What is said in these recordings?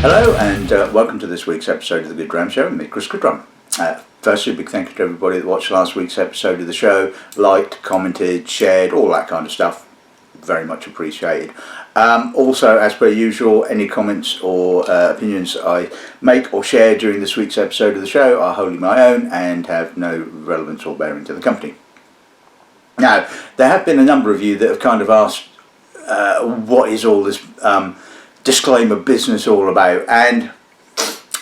Hello and welcome to this week's episode of the Goodrum Show with me, Chris Goodrum. Firstly, a big thank you to everybody that watched last week's episode of the show, liked, commented, shared, all that kind of stuff. Very much appreciated. Also, as per usual, any comments or opinions I make or share during this week's episode of the show are wholly my own and have no relevance or bearing to the company. Now, there have been a number of you that have kind of asked what is all this disclaimer business all about, and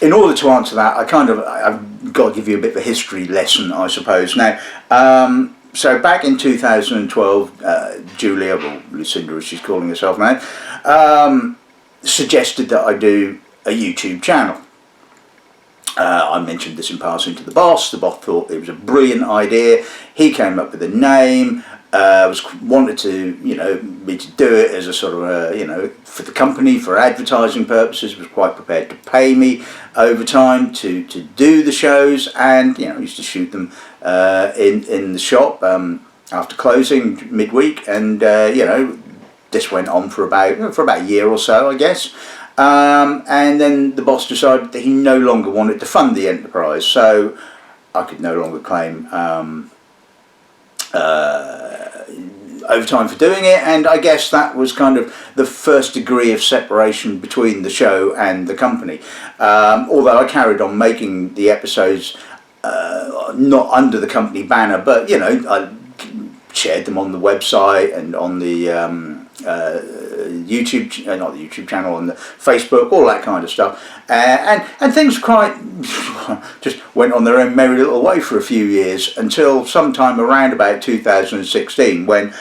in order to answer that I've got to give you a bit of a history lesson, I suppose. Now, so back in 2012, Julia, or Lucinda as she's calling herself now, suggested that I do a YouTube channel. I mentioned this in passing to the boss. The boss thought it was a brilliant idea. He came up with a name. Wanted to, me to do it as a sort of, for the company, for advertising purposes. Was quite prepared to pay me over time to do the shows, and used to shoot them in the shop after closing midweek, and this went on for about a year or so, I guess. And then the boss decided that he no longer wanted to fund the enterprise, so I could no longer claim overtime for doing it, and I guess that was kind of the first degree of separation between the show and the company. Although I carried on making the episodes not under the company banner, but I shared them on the website and on the YouTube, not the YouTube channel, on the Facebook, all that kind of stuff, and things quite just went on their own merry little way for a few years, until sometime around about 2016, when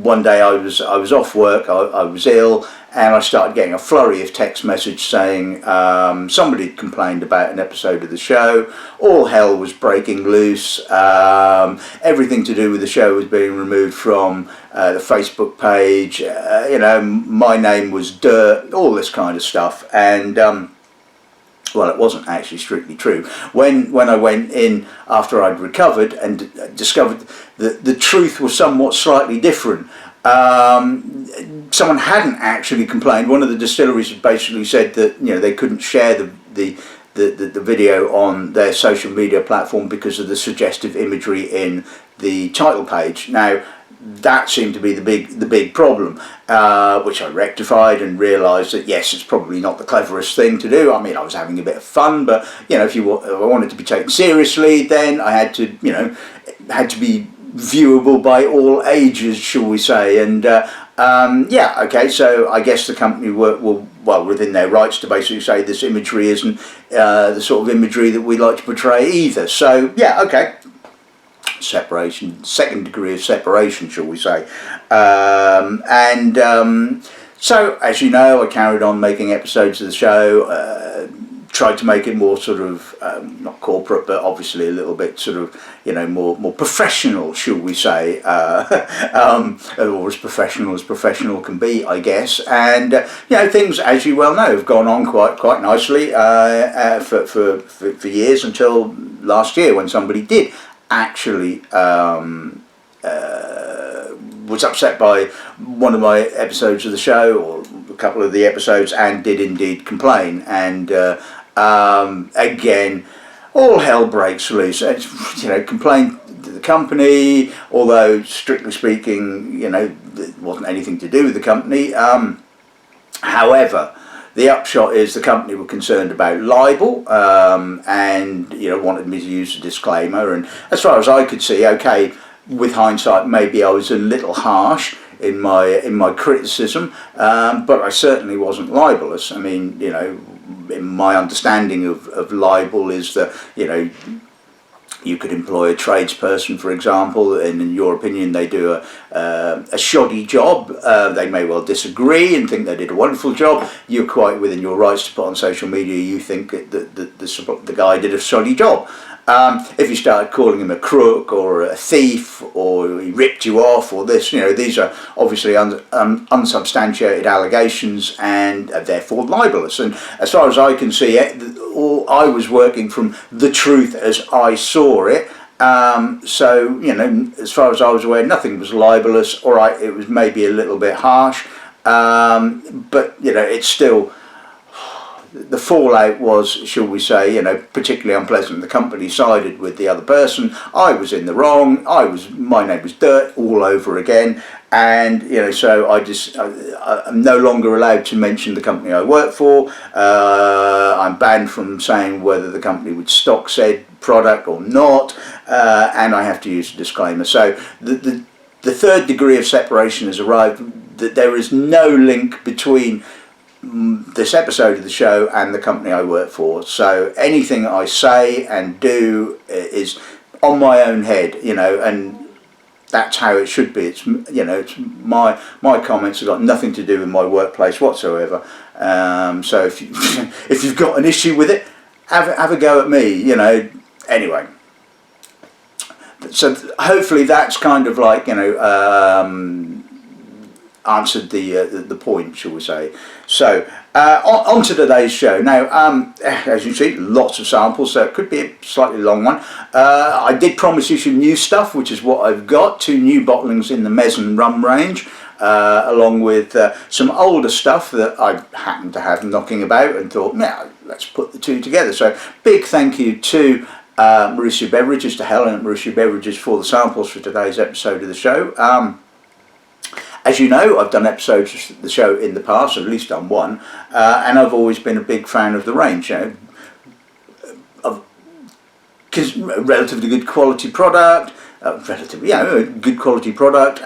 one day I was off work, I was ill, and I started getting a flurry of text message saying somebody had complained about an episode of the show. All hell was breaking loose. Everything to do with the show was being removed from the Facebook page. My name was dirt, all this kind of stuff. And well, it wasn't actually strictly true. When I went in after I'd recovered and discovered that the truth was somewhat slightly different. Someone hadn't actually complained. One of the distilleries had basically said that they couldn't share the video on their social media platform because of the suggestive imagery in the title page. Now, that seemed to be the big problem, which I rectified and realised that yes, it's probably not the cleverest thing to do. I mean, I was having a bit of fun, but if I wanted to be taken seriously, then I had to be viewable by all ages, shall we say. And okay, so I guess the company were well within their rights to basically say this imagery isn't the sort of imagery that we like to portray either. So yeah, okay, separation, second degree of separation, shall we say. So as you know, I carried on making episodes of the show, tried to make it more sort of not corporate, but obviously a little bit sort of more professional, shall we say, or as professional can be, I guess. And things, as you well know, have gone on quite nicely for years, until last year, when somebody did actually was upset by one of my episodes of the show, or a couple of the episodes, and did indeed complain. And again, all hell breaks loose. Complained to the company, although strictly speaking, it wasn't anything to do with the company. However, the upshot is the company were concerned about libel, and wanted me to use a disclaimer. And as far as I could see, okay, with hindsight, maybe I was a little harsh in my criticism, but I certainly wasn't libelous. I mean, my understanding of libel is that you could employ a tradesperson, for example, and in your opinion they do a shoddy job. They may well disagree and think they did a wonderful job. You're quite within your rights to put on social media you think that the guy did a shoddy job. If you started calling him a crook or a thief, or he ripped you off, or this, these are obviously unsubstantiated allegations, and therefore libelous. And as far as I can see, I was working from the truth as I saw it. So as far as I was aware, nothing was libelous. All right, it was maybe a little bit harsh. but it's still, the fallout was, shall we say, particularly unpleasant. The company sided with the other person. I was in the wrong. My name was dirt all over again. And so I'm no longer allowed to mention the company I work for. I'm banned from saying whether the company would stock said product or not, and I have to use a disclaimer. So the third degree of separation has arrived. That there is no link between this episode of the show and the company I work for. So anything I say and do is on my own head, and that's how it should be. It's it's my comments have got nothing to do with my workplace whatsoever. So if you've got an issue with it, have a go at me. Anyway. So hopefully that's kind of like answered the point, shall we say. So on to today's show. Now, as you see, lots of samples, so it could be a slightly long one. I did promise you some new stuff, which is what I've got. 2 new bottlings in the Mezan Rum range, along with some older stuff that I happened to have knocking about and thought, yeah, let's put the two together. So big thank you to Mauricio Beverages, to Helen at Mauricio Beverages, for the samples for today's episode of the show. As you know, I've done episodes of the show in the past, at least done one, and I've always been a big fan of the range. Because relatively good quality product, good quality product,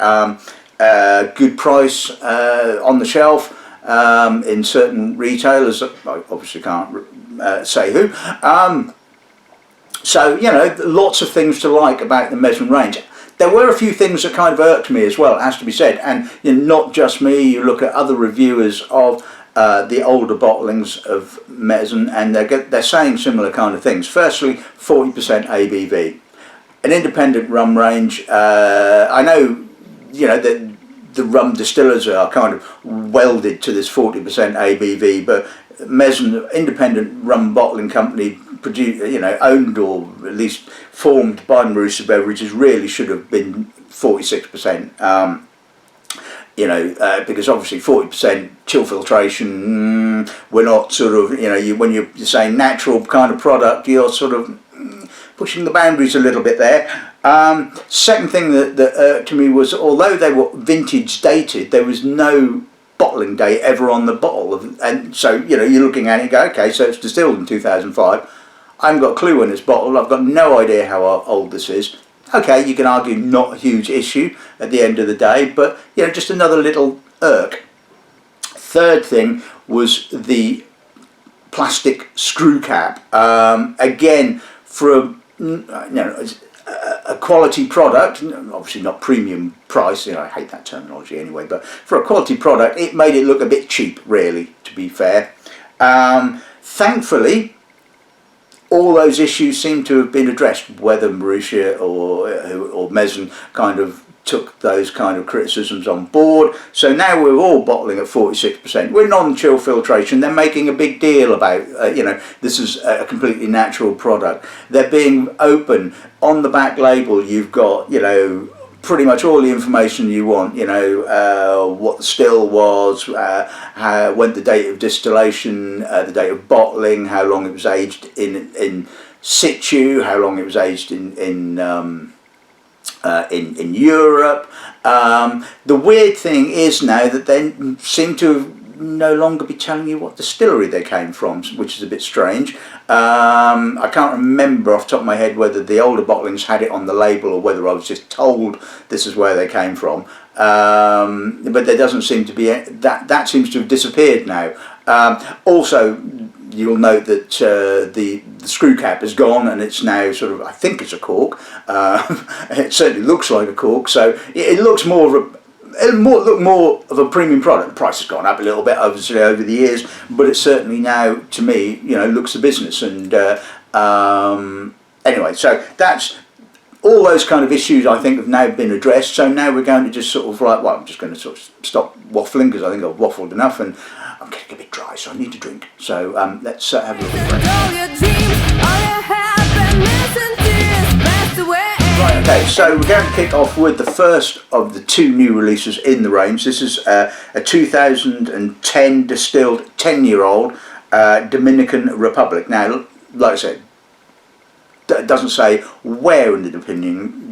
good price on the shelf in certain retailers. I obviously can't say who. So lots of things to like about the Mezan range. There were a few things that kind of irked me as well, it has to be said, and not just me. You look at other reviewers of the older bottlings of Mezan, and they're saying similar kind of things. Firstly, 40% ABV, an independent rum range. I know, that the rum distillers are kind of welded to this 40% ABV, but Mezan, independent rum bottling company, owned or at least formed by Mauricio Beverages, really should have been 46%. Because obviously 40% chill filtration, we're not sort of, when you're saying natural kind of product, you're sort of pushing the boundaries a little bit there. Second thing that irked me was, although they were vintage dated, there was no bottling date ever on the bottle, and so you're looking at it and go, okay, so it's distilled in 2005. I haven't got a clue when it's bottled. I've got no idea how old this is. Okay, you can argue not a huge issue at the end of the day, but just another little irk. Third thing was the plastic screw cap. Again, for a quality product, obviously not premium price, I hate that terminology anyway, but for a quality product, it made it look a bit cheap, really, to be fair. Thankfully, all those issues seem to have been addressed, whether Mauricio or Mezan kind of took those kind of criticisms on board. So now we're all bottling at 46%. We're non-chill filtration. They're making a big deal about, this is a completely natural product. They're being open. On the back label, you've got, pretty much all the information you want, what the still was, when the date of distillation, the date of bottling, how long it was aged in situ, how long it was aged in Europe. The weird thing is now that they seem to no longer be telling you what distillery they came from, which is a bit strange. I can't remember off the top of my head whether the older bottlings had it on the label or whether I was just told this is where they came from. But there doesn't seem to be that seems to have disappeared now. Also, you'll note that the screw cap is gone and it's now sort of, I think it's a cork. It certainly looks like a cork, so it looks more of a premium product. The price has gone up a little bit obviously over the years, but it certainly now, to me, looks a business. And anyway, so that's all those kind of issues I think have now been addressed. So now we're going to just sort of like, I'm just going to sort of stop waffling because I think I've waffled enough and I'm getting a bit dry, so I need to drink. So let's have a little break. Right. Okay, so we're going to kick off with the first of the two new releases in the range. This is a 2010 distilled 10-year-old Dominican Republic. Now, like I said, it doesn't say where in the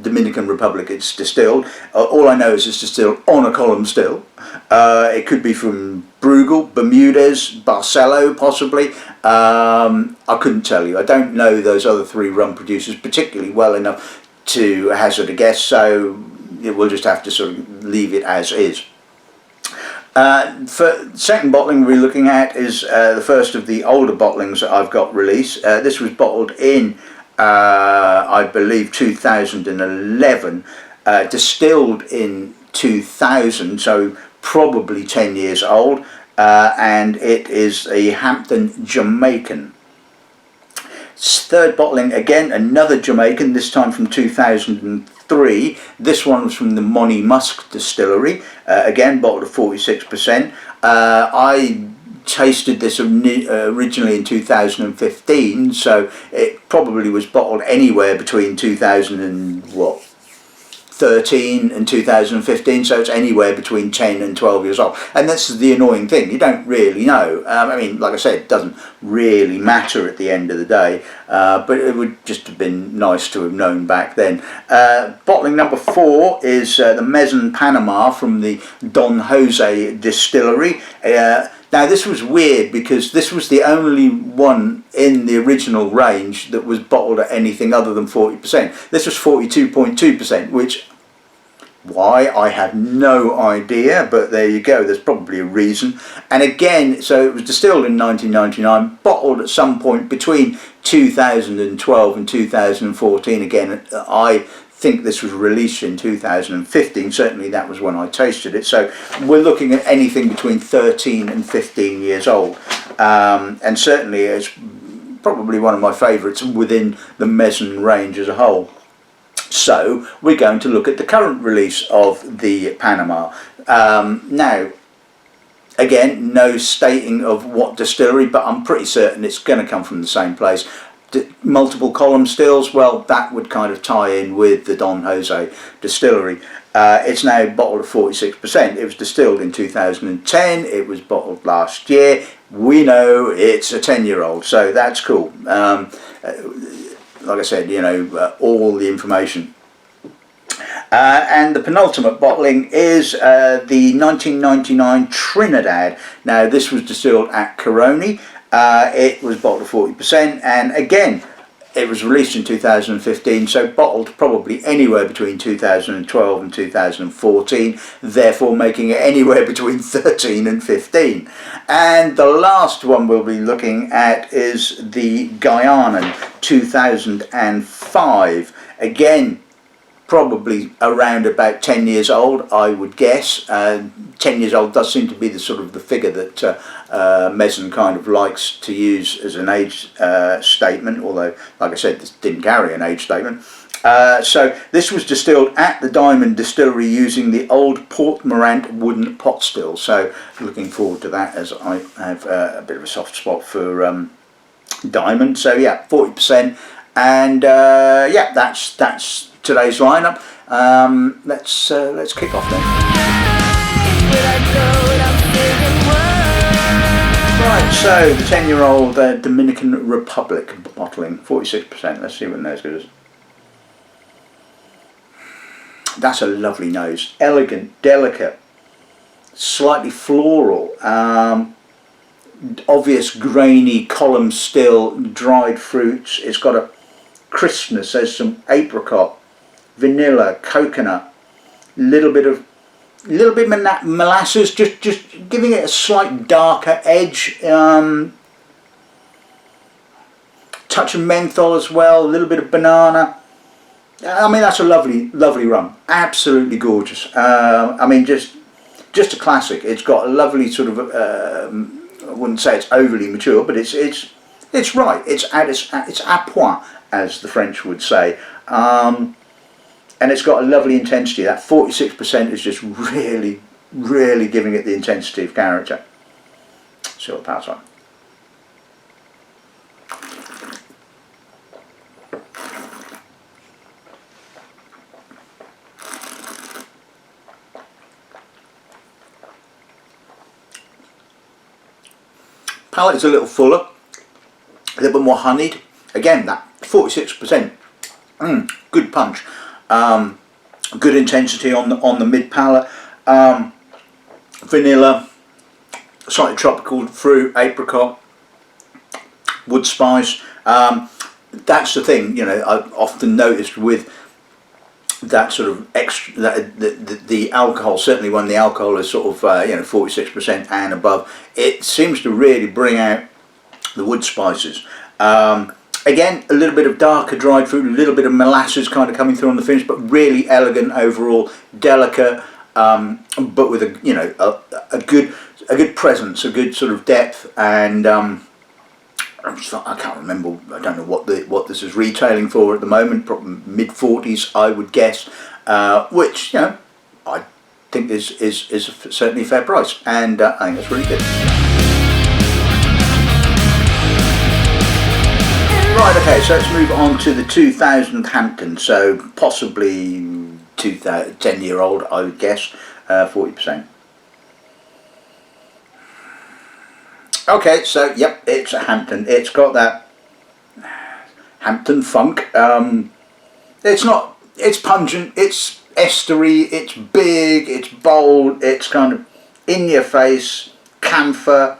Dominican Republic it's distilled. All I know is it's distilled on a column still. It could be from Brugal, Bermudez, Barcelo possibly. I couldn't tell you. I don't know those other three rum producers particularly well enough to hazard a guess, so we'll just have to sort of leave it as is. For second bottling we're looking at is the first of the older bottlings that I've got released. This was bottled in I believe 2011, distilled in 2000, so probably 10 years old, and it is a Hampton Jamaican. Third bottling, again another Jamaican, this time from 2003. This one was from the Monymusk distillery, again bottled at 46%. I tasted this originally in 2015, so it probably was bottled anywhere between 2013 and 2015, so it's anywhere between 10 and 12 years old. And this is the annoying thing, you don't really know. I mean, like I said, it doesn't really matter at the end of the day, but it would just have been nice to have known back then. Bottling number 4 is the Mezan Panama from the Don Jose distillery. Now this was weird because this was the only one in the original range that was bottled at anything other than 40%. This was 42.2%, which, why, I have no idea, but there you go, there's probably a reason. And again, so it was distilled in 1999, bottled at some point between 2012 and 2014. Again, I think this was released in 2015, certainly that was when I tasted it, so we're looking at anything between 13 and 15 years old, and certainly it's probably one of my favourites within the Mezan range as a whole. So we're going to look at the current release of the Panama. Now again, no stating of what distillery, but I'm pretty certain it's going to come from the same place. Multiple column stills, well, that would kind of tie in with the Don Jose distillery. It's now bottled at 46%. It was distilled in 2010. It was bottled last year. We know it's a 10-year-old, so that's cool. Like I said, you know, all the information. And the penultimate bottling is the 1999 Trinidad. Now this was distilled at Caroni. It was bottled at 40%, and again it was released in 2015, so bottled probably anywhere between 2012 and 2014, therefore making it anywhere between 13 and 15. And the last one we'll be looking at is the Guyana 2005. Again, probably around about 10 years old, I would guess. 10 years old does seem to be the sort of the figure that Mezan kind of likes to use as an age statement, although, like I said, this didn't carry an age statement. So this was distilled at the Diamond Distillery using the old Port Morant wooden pot still. So looking forward to that, as I have a bit of a soft spot for Diamond. So yeah, 40%, and yeah, that's today's lineup. Let's kick off then. Right, so the 10-year-old Dominican Republic bottling, 46%. Let's see what the nose goes. That's a lovely nose, elegant, delicate, slightly floral, obvious grainy column still, dried fruits. It's got a crispness. There's some apricot, vanilla, coconut, little bit molasses, just giving it a slight darker edge. Touch of menthol as well, a little bit of banana. I mean, that's a lovely rum, absolutely gorgeous. I mean, just a classic. It's got a lovely sort of I wouldn't say it's overly mature, but it's right. It's à point, as the French would say. And it's got a lovely intensity. That 46% is just really giving it the intensity of character. See what the power's on. Palate is a little fuller, a little bit more honeyed. Again, that 46%, good punch, good intensity on the mid palate. Vanilla, slightly tropical fruit, apricot, wood spice. That's the thing, you know, I've often noticed with that sort of extra, the alcohol, certainly when the alcohol is sort of 46% and above, it seems to really bring out the wood spices. Again, a little bit of darker dried fruit, a little bit of molasses kind of coming through on the finish, but really elegant overall, delicate, but with a good presence, a good sort of depth, and I can't remember. I don't know what this is retailing for at the moment. Probably mid-40s, I would guess, which I think is certainly a fair price, and I think that's really good. Right, okay, so let's move on to the 2000 Hampton, so possibly 10-year-old, I would guess, 40%. Okay, so yep, it's a Hampton. It's got that Hampton funk. It's pungent, it's estery, it's big, it's bold, it's kind of in your face, camphor,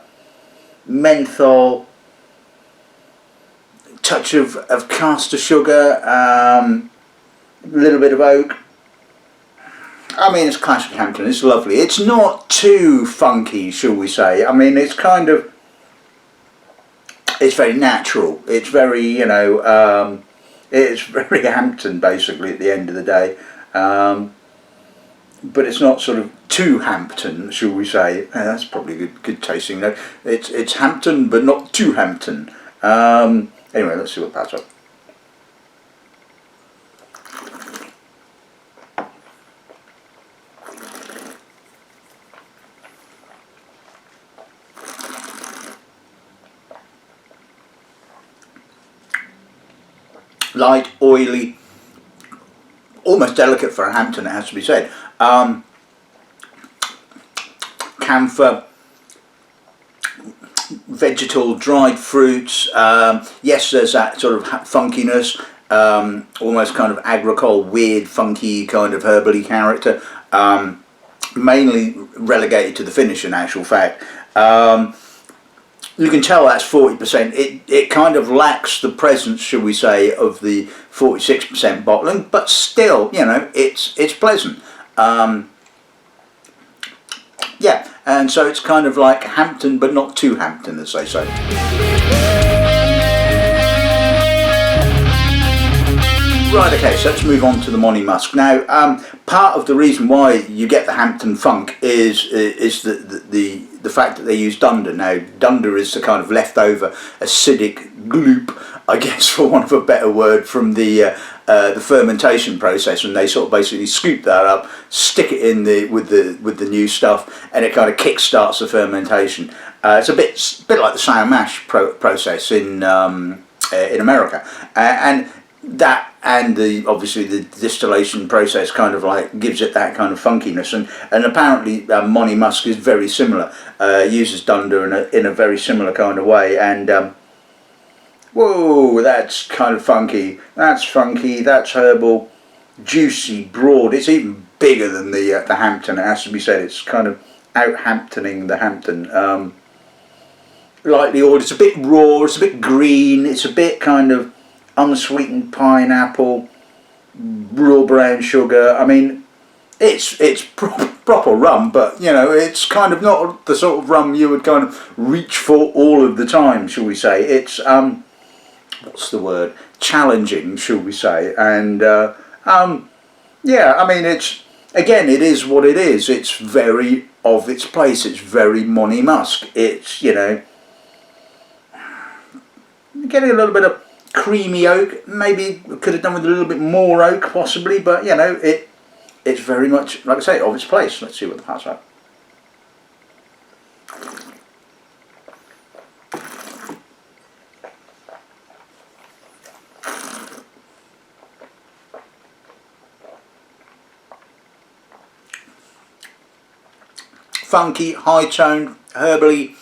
menthol, touch of caster sugar, a little bit of oak. I mean, it's classic Hampton, it's lovely. It's not too funky, shall we say. I mean, it's kind of, it's very natural. It's very, it's very Hampton basically at the end of the day. But it's not sort of too Hampton, shall we say. That's probably a good tasting note. It's Hampton, but not too Hampton. Anyway, let's see what that's up. Light, oily, almost delicate for a Hampton, it has to be said. Camphor, vegetal, dried fruits. Yes, there's that sort of funkiness, almost kind of agricole, weird, funky, kind of herbally character. Mainly relegated to the finish in actual fact. You can tell that's 40%. It kind of lacks the presence, shall we say, of the 46% bottling, but still, it's pleasant. Yeah, and so it's kind of like Hampton, but not too Hampton, as they say. Right, okay, so let's move on to the Monymusk. Now, part of the reason why you get the Hampton funk is the fact that they use dunder. Now, dunder is the kind of leftover acidic gloop, I guess, for want of a better word, from the fermentation process, and they sort of basically scoop that up, stick it in with the new stuff, and it kind of kick-starts the fermentation. It's a bit like the sour mash process in America, and that and obviously the distillation process kind of like gives it that kind of funkiness, and apparently Monymusk is very similar, uses dunder in a very similar kind of way, and whoa, that's kind of funky, that's herbal, juicy, broad. It's even bigger than the Hampton, it has to be said. It's kind of out-Hamptoning the Hampton. Lightly oiled, it's a bit raw, it's a bit green, it's a bit kind of unsweetened pineapple, raw brown sugar. I mean, it's proper rum, but it's kind of not the sort of rum you would kind of reach for all of the time, shall we say. It's what's the word, challenging, shall we say. And yeah, I mean, it's, again, it is what it is. It's very of its place. It's very Monymusk. It's, getting a little bit of creamy oak. Maybe could have done with a little bit more oak possibly, but it's very much, like I say, of its place. Let's see what the parts are. Funky, high toned, herbally,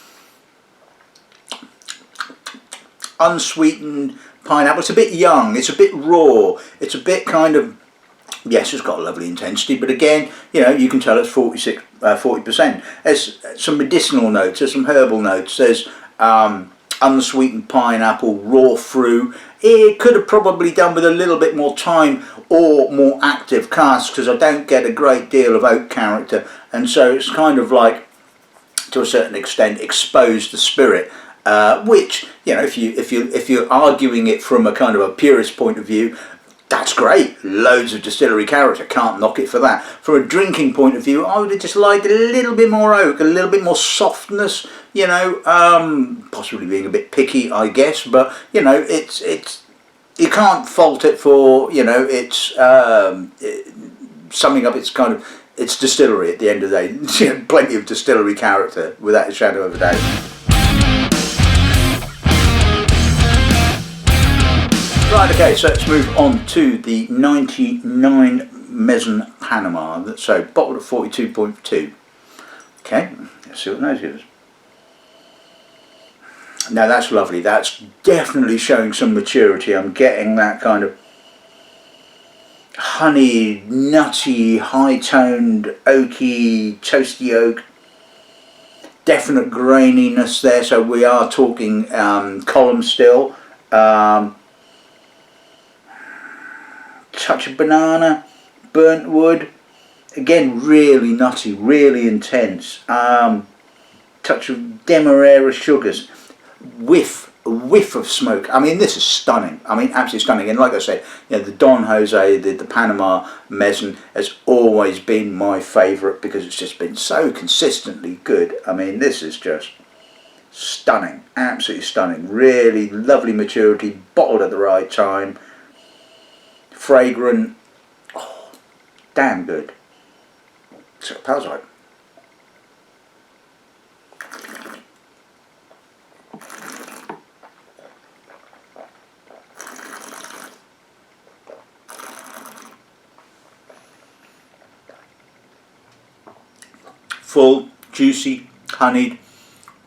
unsweetened pineapple. It's a bit young, it's a bit raw, it's a bit kind of, yes, it's got a lovely intensity, but again, you know, you can tell it's 40%. There's some medicinal notes, there's some herbal notes, there's unsweetened pineapple, raw fruit. It could have probably done with a little bit more time or more active casks, because I don't get a great deal of oak character, and so it's kind of like, to a certain extent, exposed the spirit. Which, you know, if you're arguing it from a kind of a purist point of view, that's great. Loads of distillery character, can't knock it for that. From a drinking point of view, I would have just liked a little bit more oak, a little bit more softness. You know, possibly being a bit picky, I guess, but you know, it's you can't fault it for, you know, it's summing up its kind of its distillery at the end of the day. Plenty of distillery character, without a shadow of a doubt. Right, okay, so let's move on to the 99 Mezan Panama. So bottled at 42.2. Okay, let's see what the nose gives us. Now that's lovely. That's definitely showing some maturity. I'm getting that kind of honey, nutty, high-toned, oaky, toasty oak. Definite graininess there. So we are talking column still. Touch of banana, burnt wood. Again, really nutty, really intense. Touch of demerara sugars. A whiff of smoke. I mean, this is stunning. I mean, absolutely stunning. And like I said, you know, the Don Jose, the Panama Mezan has always been my favourite, because it's just been so consistently good. I mean, this is just stunning, absolutely stunning. Really lovely maturity, bottled at the right time, fragrant. Oh, damn good. So, pals, right. Full, juicy, honeyed,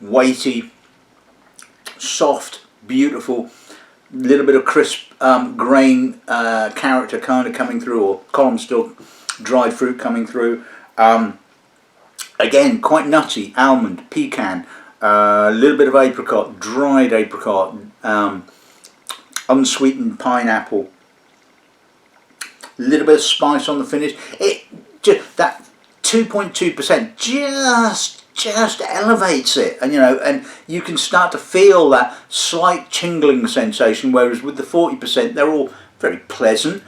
weighty, soft, beautiful, little bit of crisp grain character kind of coming through, or column still dried fruit coming through. Again, quite nutty, almond, pecan, a little bit of apricot, dried apricot, unsweetened pineapple, a little bit of spice on the finish. It just, that 2.2% just elevates it, and you know, and you can start to feel that slight tingling sensation, whereas with the 40% they're all very pleasant,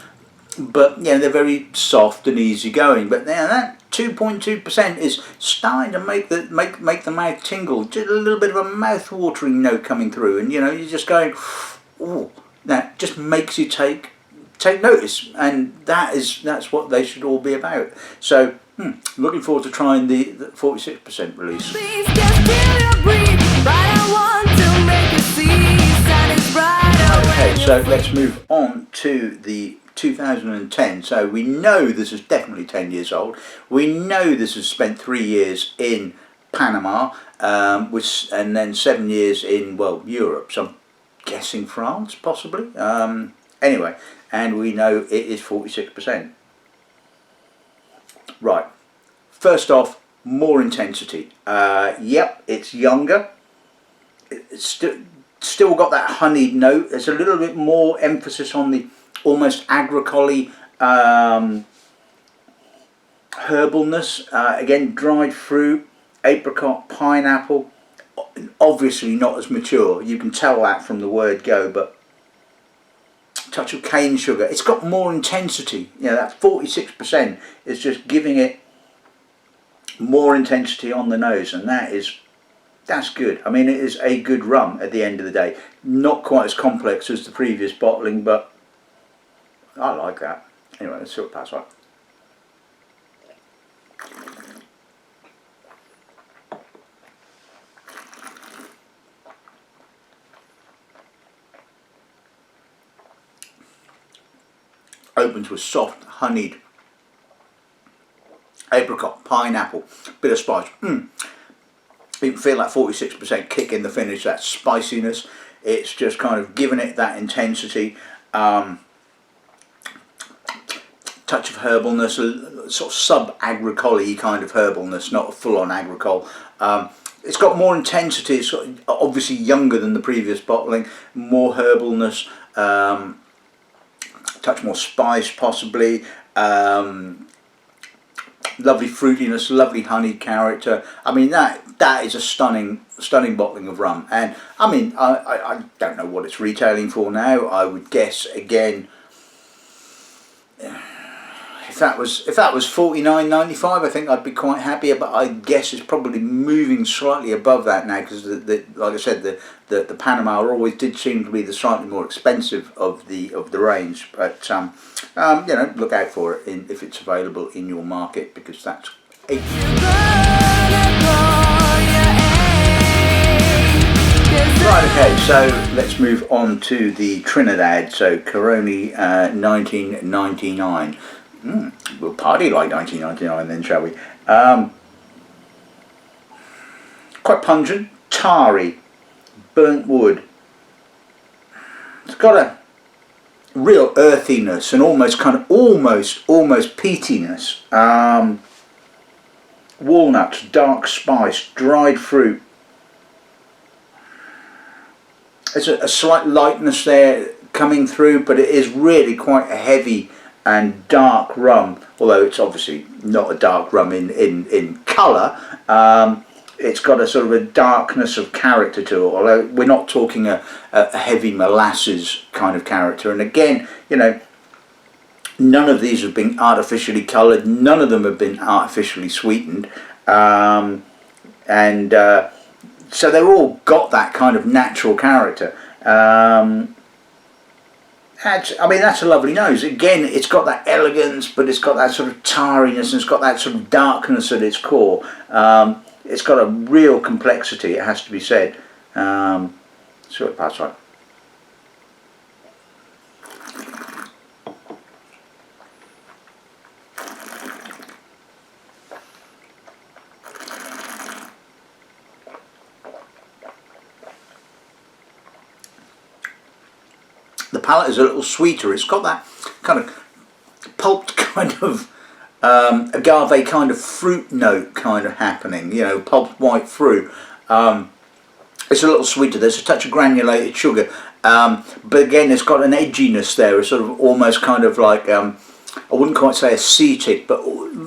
but you know, they're very soft and easygoing. But now that 2.2% is starting to make the mouth tingle, just a little bit of a mouth-watering note coming through, and you know, you're just going, oh, that just makes you take notice, and that's what they should all be about. So looking forward to trying the 46% release. Okay, so let's move on to the 2010. So we know this is definitely 10 years old. We know this has spent 3 years in Panama, and then 7 years in, well, Europe. So I'm guessing France, possibly. Anyway, and we know it is 46%. Right, first off, more intensity. Yep, it's younger. It's still got that honeyed note. There's a little bit more emphasis on the almost agricole herbalness. Again, dried fruit, apricot, pineapple. Obviously not as mature. You can tell that from the word go, but touch of cane sugar. It's got more intensity. You know, that 46% is just giving it more intensity on the nose, and that's good. I mean, it is a good rum at the end of the day. Not quite as complex as the previous bottling, but I like that. Anyway, let's see what that's like. Opens with soft, honeyed apricot, pineapple, bit of spice. You can feel that 46% kick in the finish, that spiciness. It's just kind of giving it that intensity, touch of herbalness, a sort of sub-agricole kind of herbalness, not a full-on agricole. It's got more intensity. It's got, obviously younger than the previous bottling, more herbalness, touch more spice possibly, lovely fruitiness, lovely honey character. I mean, that is a stunning bottling of rum. And I mean, I don't know what it's retailing for now. I would guess again, if that was $49.95, I think I'd be quite happy. But I guess it's probably moving slightly above that now, because like I said, the Panama always did seem to be the slightly more expensive of the range. But you know, look out for it if it's available in your market, because that's right. Okay, so let's move on to the Trinidad. So Caroni 1999. We'll party like 1999 then, shall we? Quite pungent, tarry, burnt wood. It's got a real earthiness and almost peatiness. Walnuts, dark spice, dried fruit. There's a slight lightness there coming through, but it is really quite a heavy and dark rum, although it's obviously not a dark rum in colour. It's got a sort of a darkness of character to it, although we're not talking a heavy molasses kind of character. And again, you know, none of these have been artificially coloured, none of them have been artificially sweetened, so they're all got that kind of natural character. I mean, that's a lovely nose. Again, it's got that elegance, but it's got that sort of tarriness, and it's got that sort of darkness at its core. It's got a real complexity, it has to be said. So it pass right. The palate is a little sweeter. It's got that kind of pulped kind of agave kind of fruit note kind of happening, you know, pulped white fruit. It's a little sweeter. There's a touch of granulated sugar, but again, it's got an edginess there. It's sort of almost kind of like, I wouldn't quite say acetic, but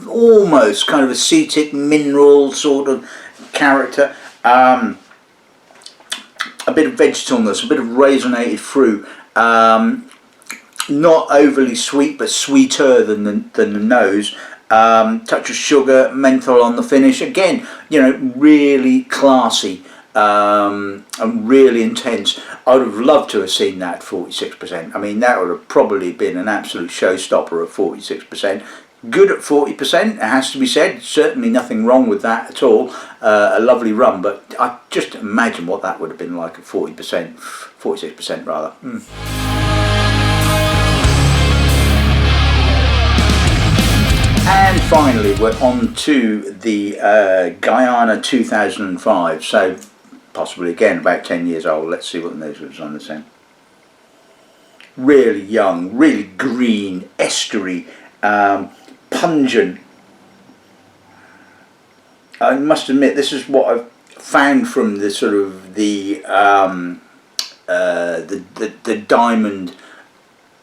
almost kind of acetic mineral sort of character. A bit of vegetableness, a bit of raisinated fruit. Not overly sweet, but sweeter than the nose. Touch of sugar, menthol on the finish. Again, you know, really classy and really intense. I would have loved to have seen that 46%. I mean, that would have probably been an absolute showstopper at 46%. Good at 40%, it has to be said. Certainly nothing wrong with that at all. A lovely rum, but I just imagine what that would have been like at 40%, 46% rather. And finally, we're on to the Guyana 2005. So possibly again about 10 years old. Let's see what the nose was on this end. Really young, really green, estery. Pungent. I must admit, this is what I've found from the sort of the diamond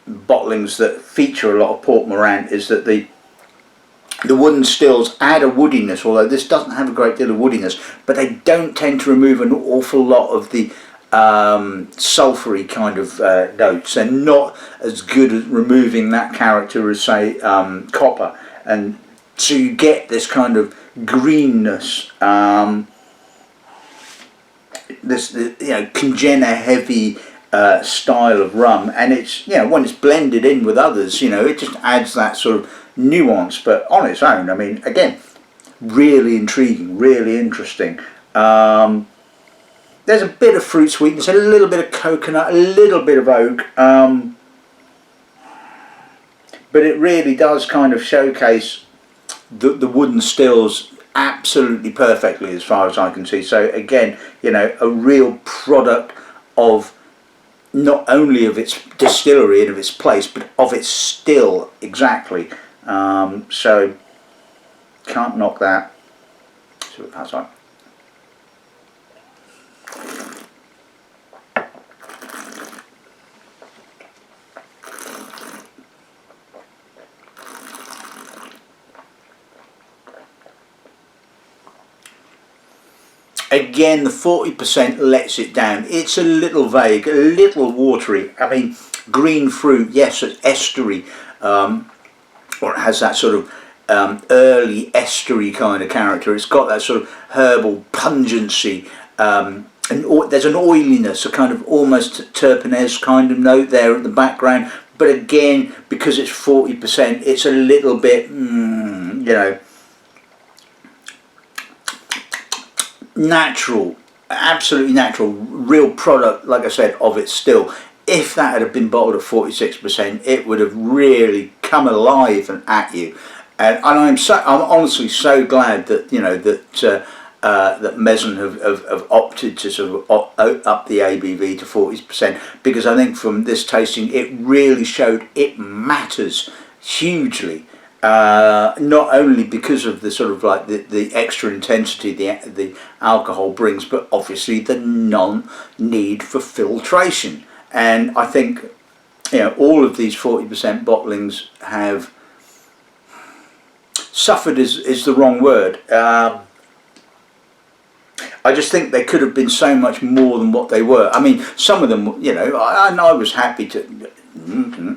bottlings that feature a lot of Port Morant, is that the wooden stills add a woodiness, although this doesn't have a great deal of woodiness, but they don't tend to remove an awful lot of the sulphury kind of notes. They're not as good at removing that character as, say, copper, and so you get this kind of greenness, this, you know, Congena heavy style of rum, and it's, you know, when it's blended in with others, you know, it just adds that sort of nuance. But on its own, I mean, again, really intriguing, really interesting. There's a bit of fruit sweetness, a little bit of coconut, a little bit of oak, but it really does kind of showcase the wooden stills absolutely perfectly as far as I can see. So again, you know, a real product of not only of its distillery and of its place, but of its still exactly. So can't knock that. See what that's like. Again, the 40% lets it down. It's a little vague, a little watery. I mean, green fruit, yes, it's estery, or it has that sort of early estery kind of character. It's got that sort of herbal pungency, and there's an oiliness, a kind of almost terpenese kind of note there at the background. But again, because it's 40%, it's a little bit, you know, natural, absolutely natural, real product, like I said, of it still. If that had been bottled at 46%, it would have really come alive and at you. And I'm honestly so glad that, you know, that that Mezan have opted to sort of up the ABV to 40%, because I think from this tasting it really showed it matters hugely. Not only because of the sort of like the extra intensity the alcohol brings, but obviously the non-need for filtration. And I think, you know, all of these 40% bottlings have suffered is the wrong word. I just think they could have been so much more than what they were. I mean, some of them, you know, I was happy to,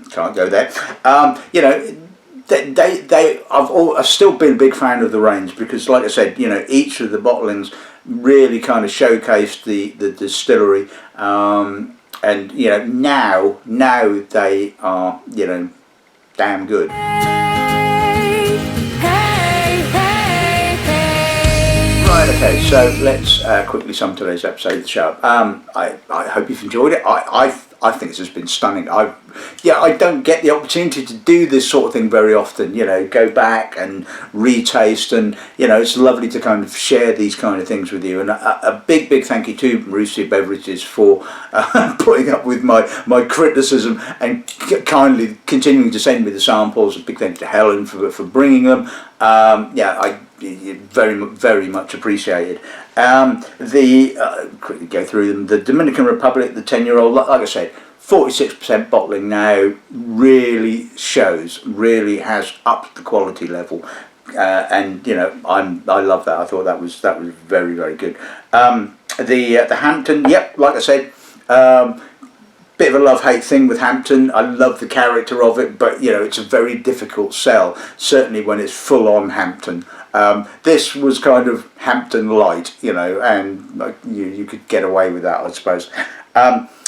can't go there, you know, I've still been a big fan of the range, because like I said, you know, each of the bottlings really kind of showcased the distillery, and you know, now they are, you know, damn good. Right, okay, so let's quickly sum today's episode of the show. I hope you've enjoyed it. I think this has been stunning. I don't get the opportunity to do this sort of thing very often, you know, go back and retaste, and you know, it's lovely to kind of share these kind of things with you. And a big thank you to Marussia Beverages for putting up with my criticism and kindly continuing to send me the samples. A big thank you to Helen for bringing them. Yeah, I very much appreciated. Quickly go through them. The Dominican Republic, the 10-year-old, like I said, 46% bottling now, really shows, really has upped the quality level, and you know, I love that. I thought that was very good. The Hampton, yep, like I said, bit of a love-hate thing with Hampton. I love the character of it, but you know, it's a very difficult sell, certainly when it's full-on Hampton. This was kind of Hampton light, you know, and you could get away with that, I suppose.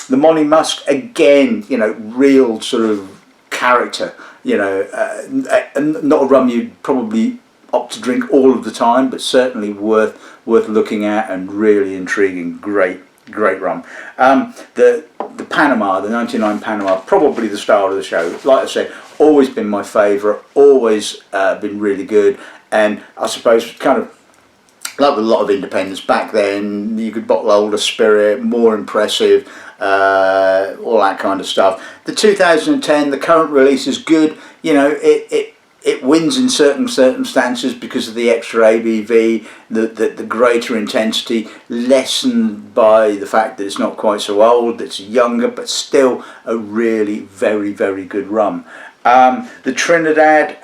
The Monymusk, again, you know, real sort of character, you know, not a rum you'd probably opt to drink all of the time, but certainly worth looking at, and really intriguing. Great rum. The Panama, the 99 Panama, probably the star of the show. Like I said, always been my favourite, always been really good. And I suppose kind of like with a lot of independents back then, you could bottle older spirit, more impressive, all that kind of stuff. The 2010, the current release is good. You know, it wins in certain circumstances because of the extra ABV, the greater intensity, lessened by the fact that it's not quite so old, it's younger, but still a really very good rum. The Trinidad,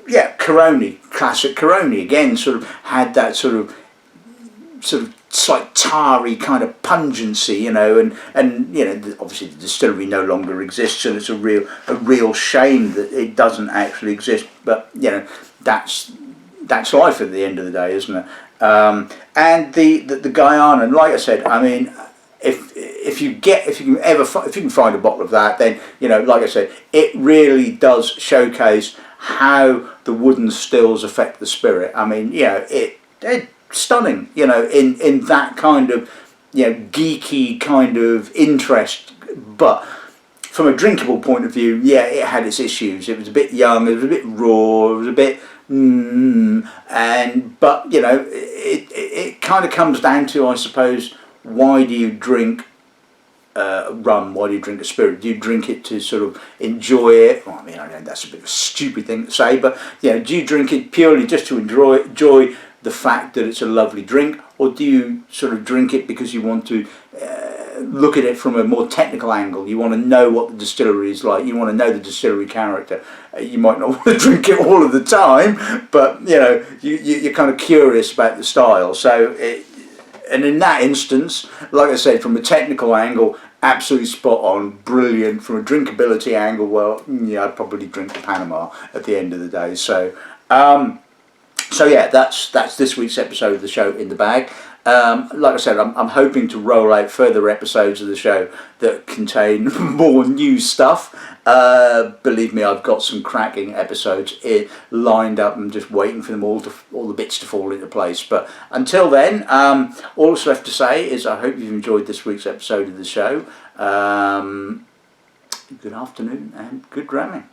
yeah, Caroni, classic Caroni, again, sort of had that sort of slight tarry kind of pungency, you know, and you know, obviously the distillery no longer exists, and it's a real shame that it doesn't actually exist. But you know, that's life at the end of the day, isn't it? And the Guyana, and like I said, I mean, if you can find a bottle of that, then you know, like I said, it really does showcase how the wooden stills affect the spirit. I mean, you know, it's stunning, you know, in that kind of, you know, geeky kind of interest. But from a drinkable point of view, yeah, it had its issues. It was a bit young, it was a bit raw, it was a bit but you know, it kind of comes down to, I suppose, why do you drink rum? Why do you drink a spirit? Do you drink it to sort of enjoy it? Well, I mean, I know that's a bit of a stupid thing to say, but you know, do you drink it purely just to enjoy the fact that it's a lovely drink, or do you sort of drink it because you want to look at it from a more technical angle? You want to know what the distillery is like. You want to know the distillery character. You might not want to drink it all of the time, but you know, you're kind of curious about the style. So, and in that instance, like I said, from a technical angle, absolutely spot on, brilliant. From a drinkability angle, well, yeah, I'd probably drink the Panama at the end of the day. So, so yeah, that's this week's episode of the show in the bag. Like I said, I'm hoping to roll out further episodes of the show that contain more new stuff. Believe me, I've got some cracking episodes lined up. I'm just waiting for them all the bits to fall into place. But until then, all that's left to say is I hope you've enjoyed this week's episode of the show. Good afternoon and good dramming.